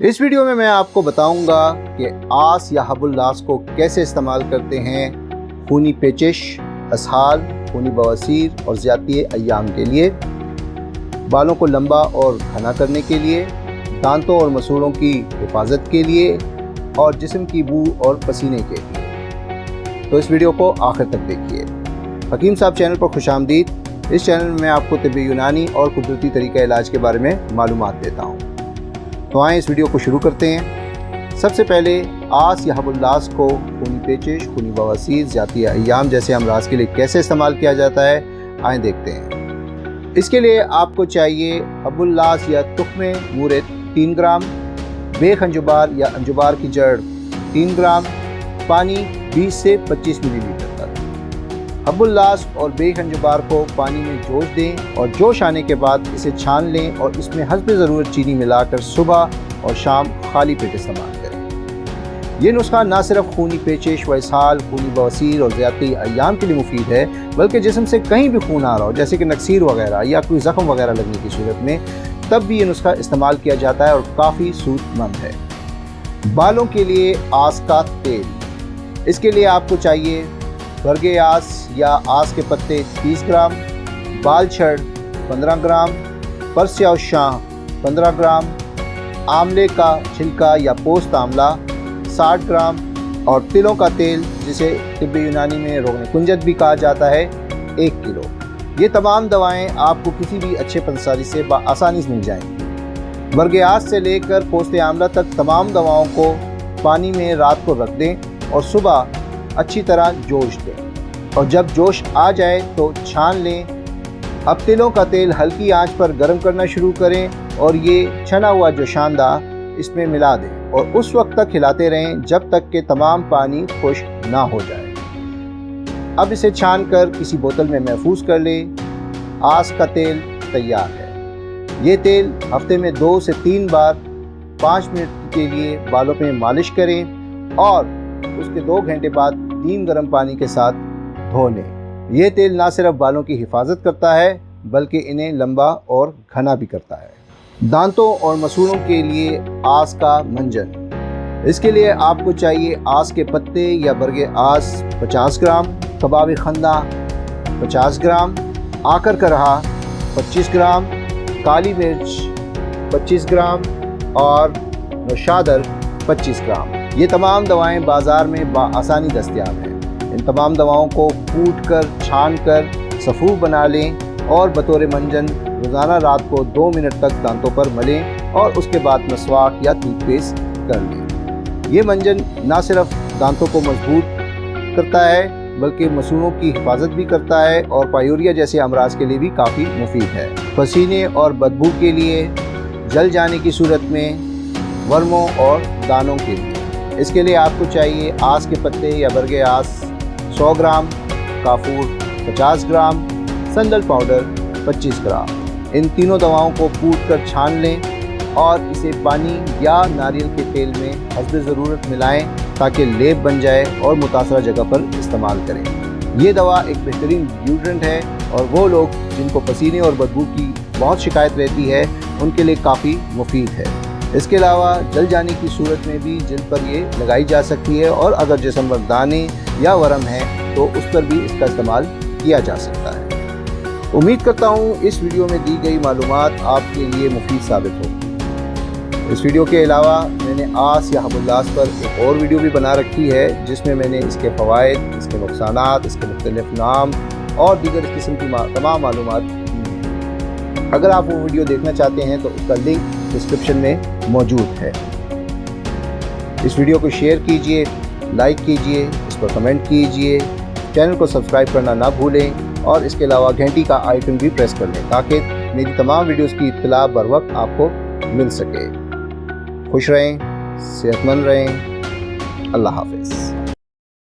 इस वीडियो में मैं आपको बताऊंगा कि आस या हबुल्लास को कैसे इस्तेमाल करते हैं खूनी पेचिश, असहाल, खूनी बवासीर और ज़्यादती अय्याम के लिए, बालों को लंबा और घना करने के लिए, दांतों और मसूड़ों की हिफाजत के लिए और जिस्म की बू और पसीने के लिए। तो इस वीडियो को आखिर तक देखिए। हकीम साहब चैनल पर खुशामदीद। इस चैनल में मैं आपको तिब्बी यूनानी और कुदरती तरीका इलाज के बारे में मालूमात देता हूँ। तो आएँ इस वीडियो को शुरू करते हैं। सबसे पहले आस या हबुल्लास को खूनी पेचिश, खूनी बवासीर, ज़्यादती अय्याम जैसे अमराज के लिए कैसे इस्तेमाल किया जाता है, आएँ देखते हैं। इसके लिए आपको चाहिए हबुल्लास या तुख्मे मूरत 3 ग्राम, बेख अंजुबार या अंजुबार की जड़ 3 ग्राम, पानी 20 से 25 मिलीलीटर तक। हबुल्लास और बेख अंजुबार को पानी में जोश दें और जोश आने के बाद इसे छान लें और इसमें हस्ब ज़रूरत चीनी मिलाकर सुबह और शाम खाली पेट इस्तेमाल करें। ये नुस्खा ना सिर्फ खूनी पेचिश व इसहाल, खूनी बवासीर और ज़्यादती अय्याम के लिए मुफीद है, बल्कि जिस्म से कहीं भी खून आ रहा हो, जैसे कि नक्सीर वगैरह या कोई ज़ख्म वगैरह लगने की सूरत में, तब भी ये नुस्खा इस्तेमाल किया जाता है और काफ़ी सूदमंद है। बालों के लिए आस का तेल। इसके लिए आपको चाहिए बरगे आस या आस के पत्ते 30 ग्राम, बाल छड़ 15 ग्राम, परस्या शाह 15 ग्राम, आमले का छिलका या पोस्त आमला 60 ग्राम और तिलों का तेल, जिसे तिब्बी यूनानी में रोगन कुंजत भी कहा जाता है, 1 किलो। ये तमाम दवाएं आपको किसी भी अच्छे पंसारी से आसानी से मिल जाएंगी। बरगे आस से लेकर पोस्त आमला तक तमाम दवाओं को पानी में रात को रख दें और सुबह अच्छी तरह जोश दें और जब जोश आ जाए तो छान लें। अब तिलों का तेल हल्की आंच पर गर्म करना शुरू करें और ये छना हुआ जोशांदा इसमें मिला दें और उस वक्त तक हिलाते रहें जब तक कि तमाम पानी खुश्क ना हो जाए। अब इसे छान कर किसी बोतल में महफूज कर लें। आस का तेल तैयार है। ये तेल हफ्ते में 2 से 3 बार 5 मिनट के लिए बालों में मालिश करें और उसके 2 घंटे बाद 3 गर्म पानी के साथ धो लें। ये तेल ना सिर्फ बालों की हिफाजत करता है बल्कि इन्हें लंबा और घना भी करता है। दांतों और मसूड़ों के लिए आस का मंजन। इसके लिए आपको चाहिए आस के पत्ते या बरगे आस 50 ग्राम, कबाब खंदा 50 ग्राम, आकर करहा 25 ग्राम, काली मिर्च 25 ग्राम और नौशादर 25 ग्राम। ये तमाम दवाएं बाज़ार में आसानी दस्तयाब हैं। इन तमाम दवाओं को कूट कर, छान कर सफ़ूफ बना लें और बतौर मंजन रोज़ाना रात को 2 मिनट तक दांतों पर मलें और उसके बाद मसवाक या टूथपेस्ट कर लें। ये मंजन ना सिर्फ दांतों को मजबूत करता है बल्कि मसूड़ों की हिफाजत भी करता है और पायूरिया जैसे अमराज के लिए भी काफ़ी मुफीद है। पसीने और बदबू के लिए, जल जाने की सूरत में, वर्मों और दानों के लिए। इसके लिए आपको चाहिए आस के पत्ते या बरगे आस 100 ग्राम, काफूर 50 ग्राम, संदल पाउडर 25 ग्राम। इन तीनों दवाओं को कूट कर छान लें और इसे पानी या नारियल के तेल में हस्ब ज़रूरत मिलाएं ताकि लेप बन जाए और मुतासरा जगह पर इस्तेमाल करें। ये दवा एक बेहतरीन डिओड्रेंट है और वो लोग जिनको पसीने और बदबू की बहुत शिकायत रहती है उनके लिए काफ़ी मुफीद है। इसके अलावा जल जाने की सूरत में भी जिल्द पर ये लगाई जा सकती है और अगर जिस्म पर दाने या वरम है तो उस पर भी इसका इस्तेमाल किया जा सकता है। उम्मीद करता हूँ इस वीडियो में दी गई मालूमात आपके लिए मुफीद साबित होगी। इस वीडियो के अलावा मैंने आस या हबुल्लास पर एक और वीडियो भी बना रखी है जिसमें मैंने इसके फ़वाइद, इसके नुकसानात, इसके मुख्तलिफ नाम और दीगर इस किस्म की तमाम मालूमात दी हैं। अगर आप वो वीडियो देखना चाहते हैं तो उसका लिंक डिस्क्रिप्शन में मौजूद है। इस वीडियो को शेयर कीजिए, लाइक कीजिए, इस पर कमेंट कीजिए, चैनल को सब्सक्राइब करना ना भूलें और इसके अलावा घंटी का आइकन भी प्रेस कर लें ताकि मेरी तमाम वीडियोस की इत्तला बर वक्त आपको मिल सके। खुश रहें, सेहतमंद रहें। अल्लाह हाफ़िज़।